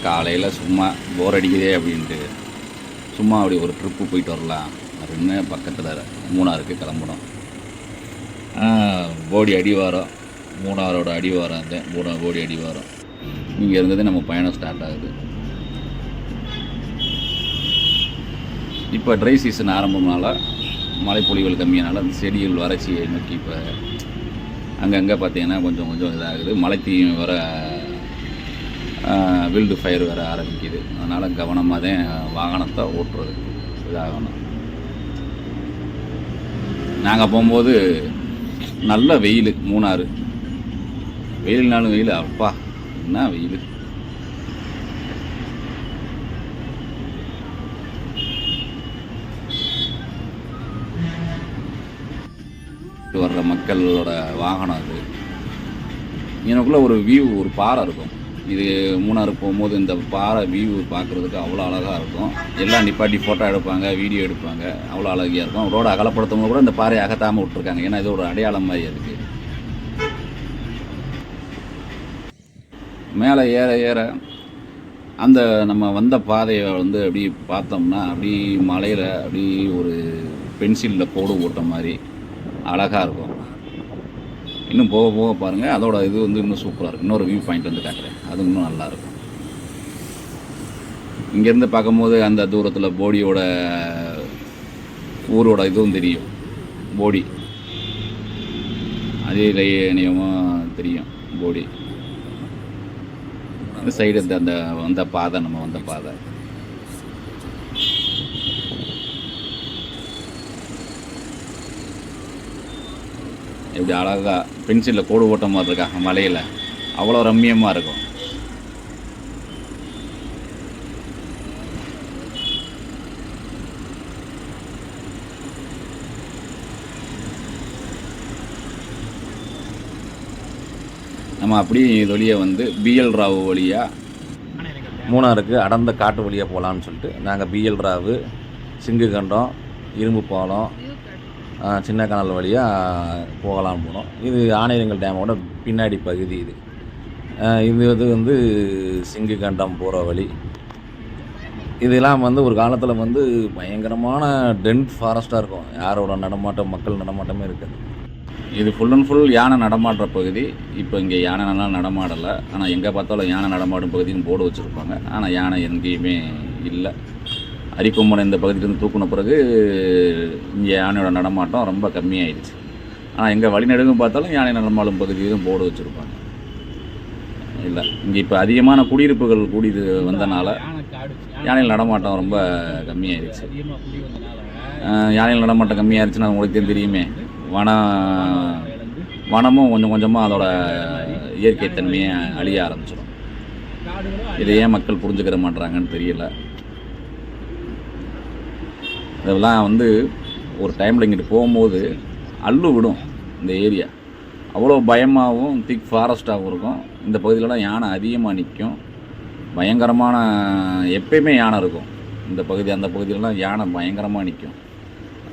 காலையில் சும்மா போர் அடிக்குதே அப்படின்ட்டு சும்மா அப்படி ஒரு ட்ரிப்பு போயிட்டு வரலாம் அப்படின்னு பக்கத்தில் மூணாருக்கு கிளம்புனோம். போடி அடிவாரம், மூணாரோட அடிவாரம், அந்த போடி அடிவாரம் இங்கே இருந்தது நம்ம பயணம் ஸ்டார்ட் ஆகுது. இப்போ ட்ரை சீசன் ஆரம்பம்னால மழைப்பொழிவுகள் கம்மியானால அந்த செடிகள் வறட்சியை நோக்கி இப்போ அங்கங்கே பார்த்திங்கன்னா கொஞ்சம் கொஞ்சம் இதாகுது. மழை தீயும் வர வில்டு ஃபயர் வேறு ஆரம்பிக்குது. அதனால் கவனமாக தான் வாகனத்தை ஓட்டுறதுக்கு இதாகணும். நாங்கள் போகும்போது நல்ல வெயில், மூணாறு வெயில்னாலும் வெயில், அப்பா என்ன வெயில். வர்ற மக்களோட வாகனம் அது. எனக்குள்ளே ஒரு வியூ, ஒரு பாறை இருக்கும். இது மூணாறு போகும்போது இந்த பாறை வியூ பார்க்குறதுக்கு அவ்வளோ அழகாக இருக்கும். எல்லாம் நிப்பாட்டி ஃபோட்டோ எடுப்பாங்க, வீடியோ எடுப்பாங்க, அவ்வளோ அழகியாக இருக்கும். ரோடு அகலப்படுத்தும் கூட இந்த பாறையை அகத்தாமல் விட்ருக்காங்க. ஏன்னா இது ஒரு அடையாளம் மாதிரி அதுக்கு. மேலே ஏற ஏற அந்த நம்ம வந்த பாதையை அப்படி பார்த்தோம்னா அப்படி மலையில் அப்படி ஒரு பென்சிலில் கோடு போட்ட மாதிரி அழகாக இருக்கும். இன்னும் போக போக பாருங்கள் அதோட இது இன்னும் சூப்பராக இருக்கும். இன்னொரு வியூ பாயிண்ட் காட்டுறேன், அது இன்னும் நல்லாயிருக்கும். இங்கேருந்து பார்க்கும்போது அந்த தூரத்தில் போடியோட ஊரோட இதுவும் தெரியும். போடி அதே இணையமும் தெரியும். போடி இந்த சைடு அந்த வந்த பாதை, நம்ம வந்த பாதை இப்படி அழகாக பென்சிலில் கோடு ஓட்ட மாதிரி இருக்கா மலையில், அவ்வளோ ரம்மியமாக இருக்கும். நம்ம அப்படி இது வழியாக பிஎல் ராவு வழியாக மூணாருக்கு அடர்ந்த காட்டு வழியாக போகலான்னு சொல்லிட்டு நாங்கள் பிஎல் ராவு, சிங்குகண்டம், இரும்பு பாலம், சின்ன கனல் வழியாக போகலான்னு போனோம். இது ஆனையரங்கல் டேமோட பின்னாடி பகுதி. இது சிங்குகண்டம் போகிற வழி. இதெல்லாம் ஒரு காலத்தில் பயங்கரமான டென்ட் ஃபாரஸ்ட்டாக இருக்கும். யாரோட நடமாட்டம், மக்கள் நடமாட்டமே இருக்காது. இது ஃபுல் அண்ட் ஃபுல் யானை நடமாடுற பகுதி. இப்போ இங்கே யானை நல்லா நடமாடலை. ஆனால் எங்கே பார்த்தாலும் யானை நடமாடும் பகுதின்னு போர்டு வச்சுருப்பாங்க. ஆனால் யானை எங்கேயுமே இல்லை. அரிக்கொம்பனை இந்த பகுதியிலேருந்து தூக்குன பிறகு இங்கே யானையோட நடமாட்டம் ரொம்ப கம்மியாயிடுச்சு. ஆனால் எங்கே வழிநெடுங்கும் பார்த்தாலும் யானை நடமாடும் பகுதியிலும் போர்டு வச்சுருப்பாங்க. இல்லை, இங்கே இப்போ அதிகமான குடியிருப்புகள் கூடி வந்தனால யானைகள் நடமாட்டம் ரொம்ப கம்மியாயிடுச்சு. யானைகள் நடமாட்டம் கம்மியாகிடுச்சுன்னா உங்களுக்கு தெரியுமே, வனமும் கொஞ்சம் கொஞ்சமாக அதோட இயற்கை தன்மையை அழிய ஆரம்பிச்சிடும். இதை ஏன் மக்கள் புரிஞ்சுக்கிற மாட்டுறாங்கன்னு தெரியல. இதெல்லாம் ஒரு டைமில் இங்கிட்டு போகும்போது அள்ளு விடும். இந்த ஏரியா அவ்வளோ பயமாகவும் திக் ஃபாரஸ்ட்டாகவும் இருக்கும். இந்த பகுதியிலலாம் யானை அதிகமாக நிற்கும். பயங்கரமான, எப்பயுமே யானை இருக்கும் இந்த பகுதி. அந்த பகுதியிலலாம் யானை பயங்கரமாக நிற்கும்.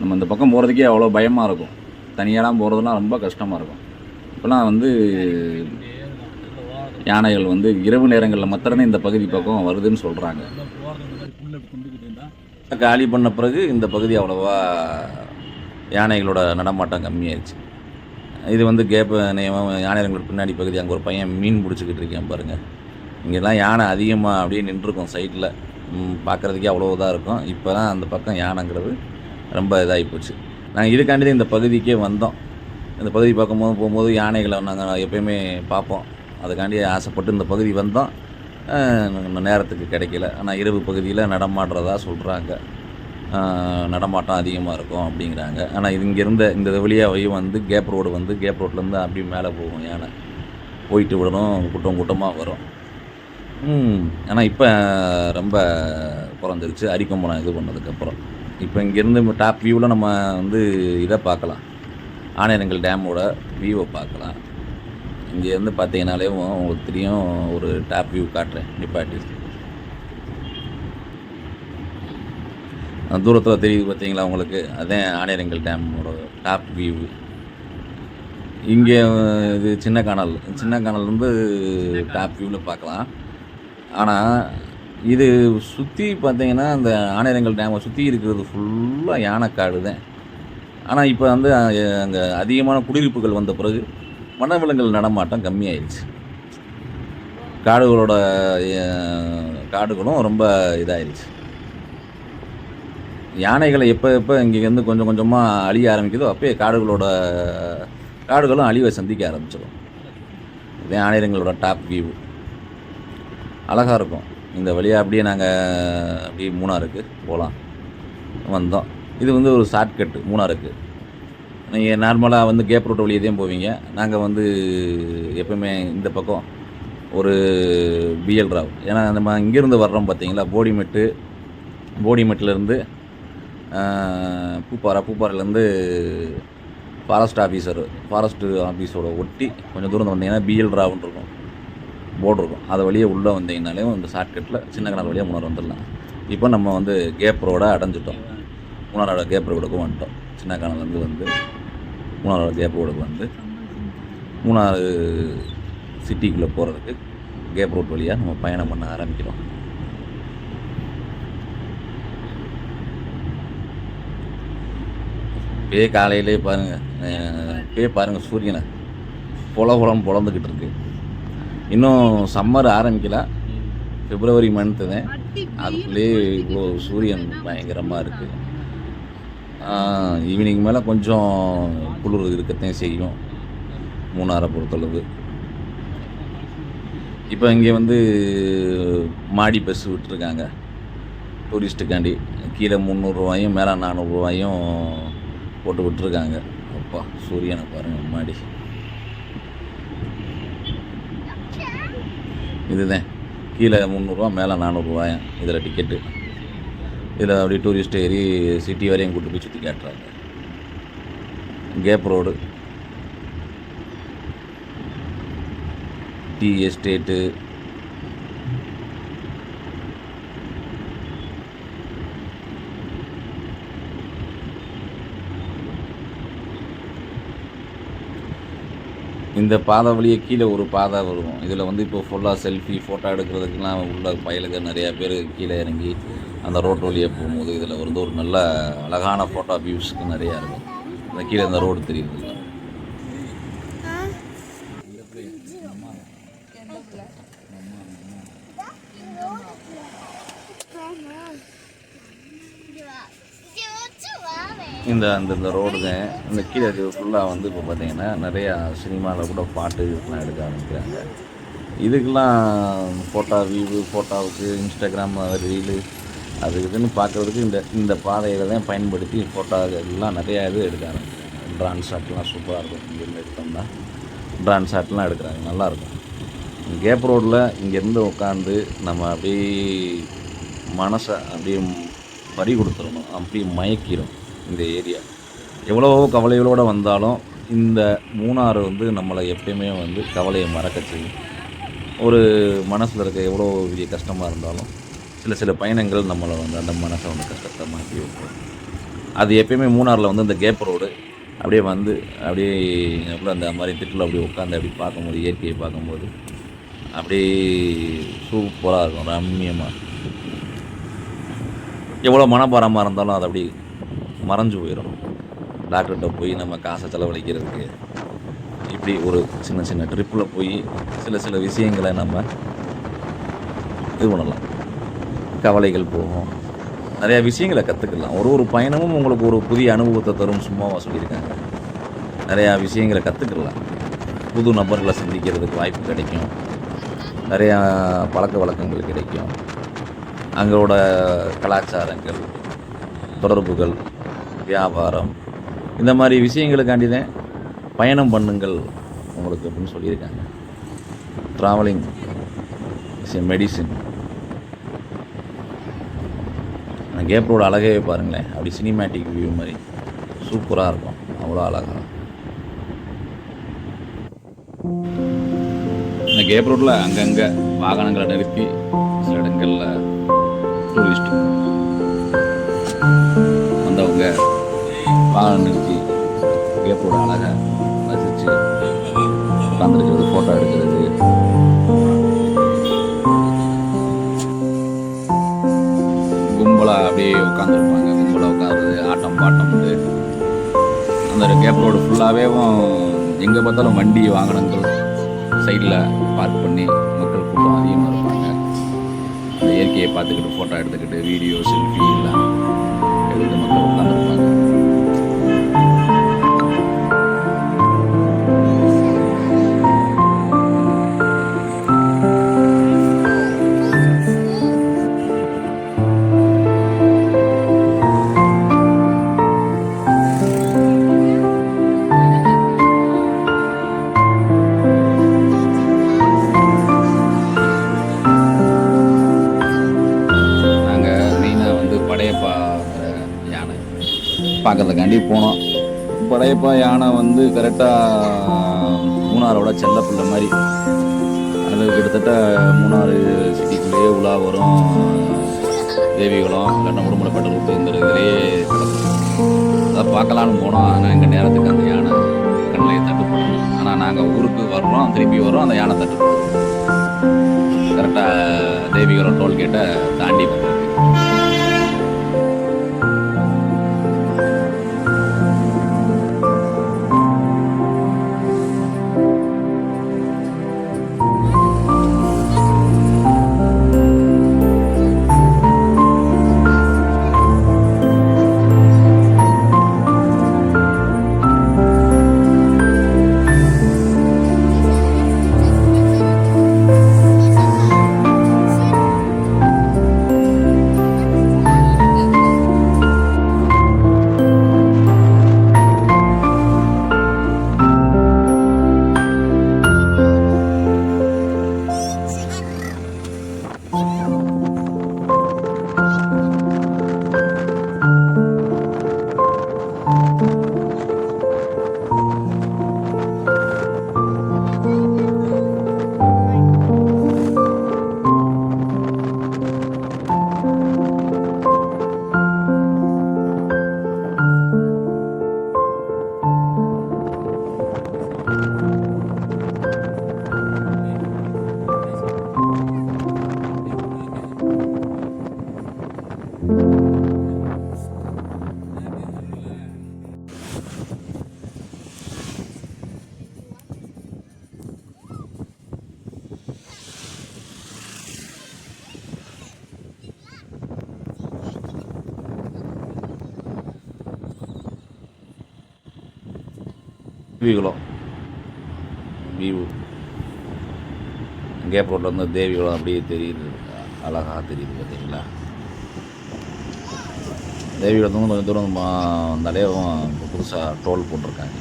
நம்ம இந்த பக்கம் போகிறதுக்கே அவ்வளோ பயமாக இருக்கும். தனியாலாம் போகிறதுலாம் ரொம்ப கஷ்டமாக இருக்கும். இப்போலாம் யானைகள் இரவு நேரங்களில் மாத்திரமே இந்த பகுதி பக்கம் வருதுன்னு சொல்கிறாங்க. காலி பண்ண பிறகு இந்த பகுதி அவ்வளோவா யானைகளோட நடமாட்டம் கம்மியாயிடுச்சு. இது கேப் யானைகளோட பின்னாடி பகுதி. அங்கே ஒரு பையன் மீன் பிடிச்சிக்கிட்டு இருக்கேன் பாருங்கள். இங்கெல்லாம் யானை அதிகமாக அப்படியே நின்றுருக்கும் சைட்டில். பார்க்குறதுக்கே அவ்வளோ இதாக இருக்கும். இப்போ தான் அந்த பக்கம் யானைங்கிறது ரொம்ப இதாகி போச்சு. நாங்கள் இதுக்காண்டி இந்த பகுதிக்கே வந்தோம். இந்த பகுதி போகும்போது யானைகளை நாங்கள் எப்போயுமே பார்ப்போம். அதுக்காண்டி ஆசைப்பட்டு இந்த பகுதி வந்தோம். நேரத்துக்கு கிடைக்கல. ஆனால் இரவு பகுதியில் நடமாடுறதா சொல்கிறாங்க. நடமாட்டம் அதிகமாக இருக்கும் அப்படிங்கிறாங்க. ஆனால் இங்கேருந்த இந்த வழியாக கேப் ரோடு கேப் ரோட்லேருந்து அப்படியே மேலே போகும். யானை போயிட்டு விடணும், கூட்டமாக வரும். ஆனால் இப்போ ரொம்ப குறைஞ்சிருச்சு அரிக்கொம்பனை இது பண்ணதுக்கப்புறம். இப்போ இங்கேருந்து டாப் வியூவில் நம்ம இதை பார்க்கலாம், ஆனையரங்கல் டேமோட வியூவை பார்க்கலாம். இங்கேருந்து பார்த்தீங்கனாலே உங்களுக்கு தெரியும். ஒரு டாப் வியூ காட்டுறேன் நிப்பாட்டி. தூரத்தில் தெரியுது பார்த்தீங்களா உங்களுக்கு, அதே ஆனையரங்கல் டேமோட டாப் வியூ. இங்கே இது சின்ன கானல் டாப் வியூவில் பார்க்கலாம். ஆனால் இது சுற்றி பார்த்தீங்கன்னா அந்த ஆனையரங்கல் டேமை சுற்றி இருக்கிறது ஃபுல்லாக யானைக்காடு தான். ஆனால் இப்போ வந்து அங்கே அதிகமான குடியிருப்புகள் வந்த பிறகு வனவிலங்குகள் நடமாட்டம் கம்மியாயிடுச்சு. காடுகளும் ரொம்ப இதாகிடுச்சு. யானைகளை எப்போ இங்கேருந்து கொஞ்சம் கொஞ்சமாக அழிய ஆரம்பிக்குதோ அப்போயே காடுகளும் அழிவை சந்திக்க ஆரம்பிச்சிடும். இதே ஆனையரங்களோட டாப் வியூ அழகாக இருக்கும். இந்த வழியாக அப்படியே நாங்கள் அப்படியே மூணாருக்கு போகலாம் வந்தோம். இது வந்து ஒரு ஷார்ட்கட்டு மூணாருக்கு. நீங்கள் நார்மலாக வந்து கேப் ரோட்டு வழியே தான் போவீங்க. நாங்கள் வந்து எப்போவுமே இந்த பக்கம் ஒரு பிஎல் ராவ், ஏன்னா நம்ம இங்கேருந்து வர்றோம் பார்த்தீங்களா, போடிமெட்டிலேருந்து பூப்பாறையிலேருந்து ஃபாரஸ்ட் ஆஃபீஸோட ஒட்டி கொஞ்சம் தூரம் வந்தீங்கன்னா பிஎல் ராவுன்னு இருக்கும், போர்டு இருக்கும். அதை வழியே உள்ளே வந்தீங்கனாலே இந்த ஷார்ட்கட்டில் சின்ன கனல் வழியாக மூணார் வந்துடலாம். இப்போ நம்ம வந்து கேப் ரோடை அடைஞ்சிட்டோம். மூணாரோட கேப் ரோடுக்கு வந்துட்டோம். சின்ன கனல்லேருந்து வந்து மூணாரோட கேப் ரோடுக்கு வந்து மூணாறு சிட்டிக்குள்ளே போகிறதுக்கு கேப் ரோட் வழியாக நம்ம பயணம் பண்ண ஆரம்பிக்கிறோம். இப்போயே காலையிலே பாருங்கள் சூரியனை பொழந்துக்கிட்டு இருக்கு. இன்னும் சம்மர் ஆரம்பிக்கல, பிப்ரவரி மந்த்து தான், அதுக்குள்ளேயே இவ்வளோ சூரியன் பயங்கரமாக இருக்குது. ஈவினிங் மேலே கொஞ்சம் குளிர் இருக்கத்தான் செய்யும் மூணாரை பொறுத்தளவு. இப்போ இங்கே வந்து மாடி பஸ் விட்டுருக்காங்க டூரிஸ்ட்டுக்காண்டி. கீழே 300 ரூபாயும் மேலே 400 ரூபாயும் போட்டு விட்டுருக்காங்க. அப்பா சூரியனை பாருங்கள் மாடி. இதுதான் கீழே 300 ரூபா மேலே 400 ரூபாயும் இதில் டிக்கெட்டு. இதில் அப்படியே டூரிஸ்ட் ஏறி சிட்டி வரையும் கூட்டு போய் சுற்றி காட்டுறாங்க. கேப் ரோடு, டீ எஸ்டேட்டு, இந்த பாதை வழியே கீழே ஒரு பாதை வரும். இதில் வந்து இப்போ ஃபுல்லாக செல்ஃபி ஃபோட்டோ எடுக்கிறதுக்கெலாம் உள்ள பயலுக்கு நிறையா பேர் கீழே இறங்கி அந்த ரோட்டு வழியாக போகும்போது இதில் வந்து ஒரு நல்ல அழகான ஃபோட்டோ வியூஸ்க்கு நிறையா இருக்கும். அந்த கீழே இந்த ரோடு தெரியுது. இந்த ரோடு தான். இந்த கீழே ஃபுல்லாக வந்து இப்போ பார்த்தீங்கன்னா நிறையா சினிமாவில் கூட பாட்டு இதெல்லாம் எடுக்க ஆரம்பிக்கிறாங்க. இதுக்கெல்லாம் ஃபோட்டோவுக்கு இன்ஸ்டாகிராம் ரீலு அது இதுன்னு பார்க்குறதுக்கு இந்த பாதையில் தான் பயன்படுத்தி ஃபோட்டோ எல்லாம் நிறையா இது எடுக்க ஆரம்பிக்கிறாங்க. ட்ரான் ஷாட்லாம் சூப்பராக இருக்கும். இங்கேருந்து எடுத்தோம்னா ட்ரான் ஷாட்லாம் எடுக்கிறாங்க, நல்லாயிருக்கும். கேப் ரோடில் இங்கேருந்து உட்காந்து நம்ம அப்படியே மனசை அப்படியே பறி கொடுத்துடணும், அப்படியே மயக்கிடும். இந்த ஏரியா எவ்வளோ கவலைகளோடு வந்தாலும் இந்த மூணாறு வந்து நம்மளை எப்பயுமே வந்து கவலையை மறக்க செய்யும். ஒரு மனசில் இருக்க எவ்வளோ பெரிய கஷ்டமாக இருந்தாலும் சில பயணங்கள் நம்மளை வந்து அந்த மனசை வந்து கஷ்டத்தை மாற்றி வைக்கும். அது எப்பயுமே மூணாறில் வந்து இந்த கேப் ரோடு அப்படியே வந்து அப்படியே அந்த மாதிரி திட்டில் அப்படியே உட்காந்து அப்படி பார்க்கும்போது, இயற்கையை பார்க்கும்போது அப்படியே சூப்பராக இருக்கும், ரம்மியமாக. எவ்வளோ மனபாரமாக இருந்தாலும் அது அப்படி மறைஞ்சு போயிடும். டாக்டர்கிட்ட போய் நம்ம காசை செலவழிக்கிறதுக்கு இப்படி ஒரு சின்ன ட்ரிப்பில் போய் சில விஷயங்களை நம்ம இது பண்ணலாம். கவலைகள் போகும், நிறையா விஷயங்களை கற்றுக்கலாம். ஒரு பயணமும் உங்களுக்கு ஒரு புதிய அனுபவத்தை தரும். சும்மாவாக சொல்லியிருக்காங்க. நிறையா விஷயங்களை கற்றுக்கலாம். புது நபர்களை சந்திக்கிறதுக்கு வாய்ப்பு கிடைக்கும். நிறையா பழக்க வழக்கங்கள் கிடைக்கும். அங்களோட கலாச்சாரங்கள், தொடர்புகள், வியாபாரம், இந்த மாதிரி விஷயங்களுக்காண்டி தான் பயணம் பண்ணுங்கள் உங்களுக்கு அப்படின்னு சொல்லியிருக்காங்க. Travelling is a medicine. Cape road அழகே பாருங்களேன், அப்படி சினிமேட்டிக் வியூ மாதிரி சூப்பராக இருக்கும். அவ்வளோ அழகாக இந்த கேப் ரோட்டில் அங்கங்கே வாகனங்களை நிறுத்தி சில இடங்களில் டூரிஸ்ட் வந்தவங்க வாகனம் நிறுத்தி கேப் ரோடு அழகாக ரசித்து உட்காந்துருக்கிறது, ஃபோட்டோ எடுக்கிறது. அப்படியே உட்காந்துருப்பாங்க. கும்பலாக உட்காந்து ஆட்டம் பாட்டம்ட்டு அந்த கேப் ரோடு ஃபுல்லாகவே எங்கே பார்த்தாலும் வண்டி வாகனங்கள் சைடில் பார்க் பண்ணி மக்கள் கூட்டம் அதிகமாக இருப்பாங்க. அந்த இயற்கையை பார்த்துக்கிட்டு ஃபோட்டோ எடுத்துக்கிட்டு வீடியோ செல்ஃபி எல்லாம் எடுத்துகிட்டு மக்கள் உட்காந்துருப்பாங்க. பார்க்கறதுக்காண்டி போனோம். படையப்பா யானை கரெக்டாக மூணாரோட செல்லப்பிள்ளை மாதிரி. அது கிட்டத்தட்ட மூணாறு சிட்டிக்குள்ளேயே உலா வரும். தேவிகுளம் இல்லைன்னா உடுமலைப்பேட்டை ரூட்டு இந்த இதுலேயே அதை பார்க்கலான்னு போனோம். ஆனால் எங்கள் நேரத்துக்கு அந்த யானை கண்ணிலே தட்டுப்படும். ஆனால் நாங்கள் ஊருக்கு வர்றோம், திருப்பி வர்றோம், அந்த யானை தட்டுப்படும். கரெக்டாக தேவிகுளம் டோல்கேட்டை தாண்டி வந்திருக்கு. தேவிகுளம் வியூ கேப் ரோட்டில் தேவிகுளம் அப்படியே தெரியுது, அழகாக தெரியுது பார்த்தீங்களா. தேவிகுளத்துலேருந்து கொஞ்சம் தூரம் வந்தாலே இப்போ புதுசாக டோல் போட்டிருக்காங்க.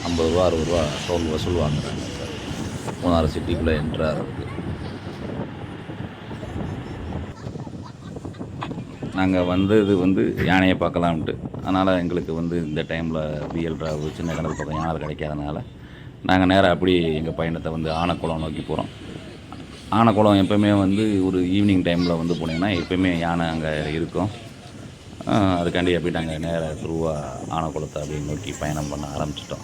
50 ரூபா 60 ரூபா டோல் வசூல் வாங்குறாங்க சார் மூணாறு சிட்டிக்குள்ளே என்ட்ராகிறதுக்கு. நாங்கள் இது யானையை பார்க்கலாம்ட்டு. அதனால் எங்களுக்கு இந்த டைமில் பிஎல் டிராவு சின்ன கடல் பக்கம் யானை கிடைக்காதனால நாங்கள் நேராக அப்படி எங்கள் பயணத்தை ஆனைக்குளம் நோக்கி போகிறோம். ஆனைக்குளம் எப்போயுமே ஒரு ஈவினிங் டைமில் போனீங்கன்னா எப்போயுமே யானை அங்கே இருக்கும். அதுக்காண்டி அப்படி நாங்கள் நேராக த்ரூவாக ஆனைக்குளத்தை அப்படியே நோக்கி பயணம் பண்ண ஆரம்பிச்சிட்டோம்.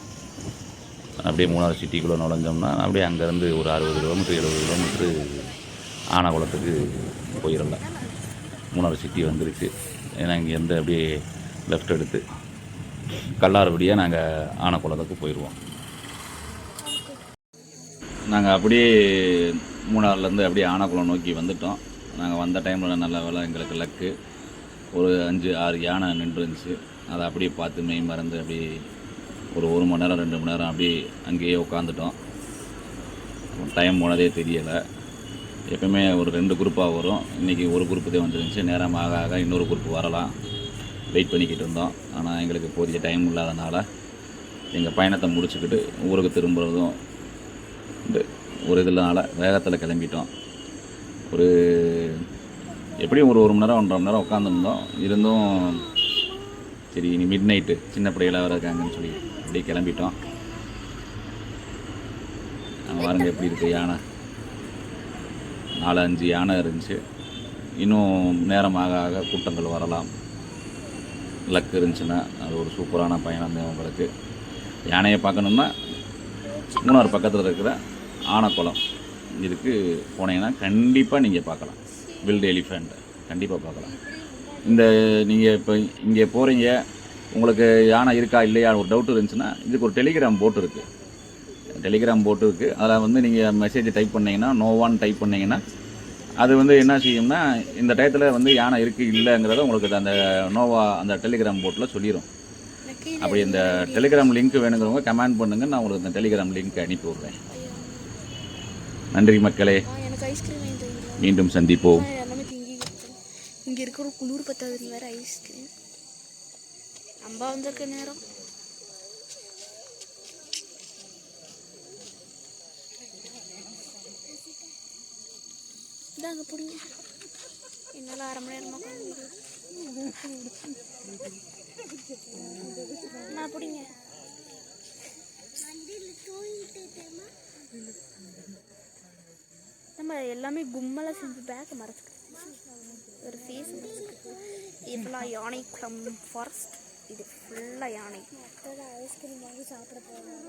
அப்படியே மூணாறு சிட்டிக்குள்ளே நுழைஞ்சோம்னா அப்படியே அங்கேருந்து ஒரு 60 கிலோமீட்டர் 70 கிலோமீட்ரு ஆனைக்குளத்துக்கு போயிடலாம். மூணாறு சிட்டி வந்துருக்கு. ஏன்னா இங்கேருந்து அப்படியே லெஃப்ட் எடுத்து கல்லாறுபடியாக நாங்கள் ஆனைக்குளத்துக்கு போயிடுவோம். நாங்கள் அப்படியே மூணாறுலேருந்து அப்படியே ஆனைக்குளம் நோக்கி வந்துட்டோம். நாங்கள் வந்த டைமில் நல்ல வேலை எங்களுக்கு லக்கு. ஒரு 5-6 யானை நின்றுருந்துச்சு. அதை அப்படியே பார்த்து மெய் மறந்து அப்படியே ஒரு 1 மணி நேரம் 2 மணி நேரம் அப்படியே அங்கேயே உட்காந்துட்டோம். டைம் போனதே தெரியலை. எப்பவுமே ஒரு 2 குரூப்பாக வரும். இன்றைக்கி ஒரு குரூப்பு தான் வந்துருந்துச்சு. நேரம் ஆக ஆக இன்னொரு குரூப்பு வரலாம் வெயிட் பண்ணிக்கிட்டு இருந்தோம். ஆனால் எங்களுக்கு போதிய டைம் இல்லாதனால எங்கள் பயணத்தை முடிச்சுக்கிட்டு ஊருக்கு திரும்புகிறதும் ஒரு இதனால வேகத்தில் கிளம்பிட்டோம். ஒரு எப்படியும் ஒரு 1 மணி நேரம் 1.5 மணி நேரம் உட்காந்துருந்தோம். இருந்தும் சரி இனி மிட் நைட்டு சின்ன பிள்ளைகளாக வேறு இருக்காங்கன்னு சொல்லி அப்படியே கிளம்பிட்டோம். நாங்கள் பாருங்க எப்படி இருக்குது யானை. 4-5 யானை இருந்துச்சு. இன்னும் நேரம் ஆக ஆக கூட்டங்கள் வரலாம். லக்கு இருந்துச்சுன்னா அது ஒரு சூப்பரான பயணம் தான் உங்களுக்கு. யானையை பார்க்கணுன்னா மூணாறு பக்கத்தில் இருக்கிற ஆனைக்குளம் இதுக்கு போனீங்கன்னா கண்டிப்பாக நீங்கள் பார்க்கலாம். வில்ட் எலிஃபண்ட் கண்டிப்பாக பார்க்கலாம். இந்த நீங்கள் இப்போ இங்கே போகிறீங்க, உங்களுக்கு யானை இருக்கா இல்லையா ஒரு டவுட் இருந்துச்சுன்னா இதுக்கு ஒரு டெலிகிராம் போட் இருக்குது. டெலிகிராம் போட்டு இருக்குது. அதில் வந்து நீங்கள் மெசேஜ் டைப் பண்ணிங்கன்னா, நோவான்னு டைப் பண்ணிங்கன்னா அது வந்து என்ன செய்யும்னா இந்த டயத்தில் வந்து யானை இருக்குது இல்லைங்கிறத உங்களுக்கு அந்த நோவா அந்த டெலிகிராம் போட்டில் சொல்லிடும். அப்படி இந்த டெலிகிராம் லிங்க் வேணுங்கிறவங்க கமெண்ட் பண்ணுங்கள், நான் உங்களுக்கு இந்த டெலிகிராம் லிங்க் அனுப்பி விட்றேன். நன்றி மக்களே, மீண்டும் சந்திப்போம். இங்கே இருக்கிற குளிர் பத்தாது வேறு ஐஸ்கிரீம் அம்பா வந்திருக்க நேரம். இதாங்க பிடிங்க, என்னால் 1/2 மணி நேரமாக நான் பிடிங்க. நம்ம எல்லாமே கும்மலாக செஞ்சு பேக்கை மறைச்சிக்கிட்டு ஒரு ஃபேஸ் இதெல்லாம் யானை குளம் ஃபாரஸ்ட். இது ஃபுல்லாக யானை. ஐஸ்கிரீம் வாங்கி சாப்பிட போகிறோம்.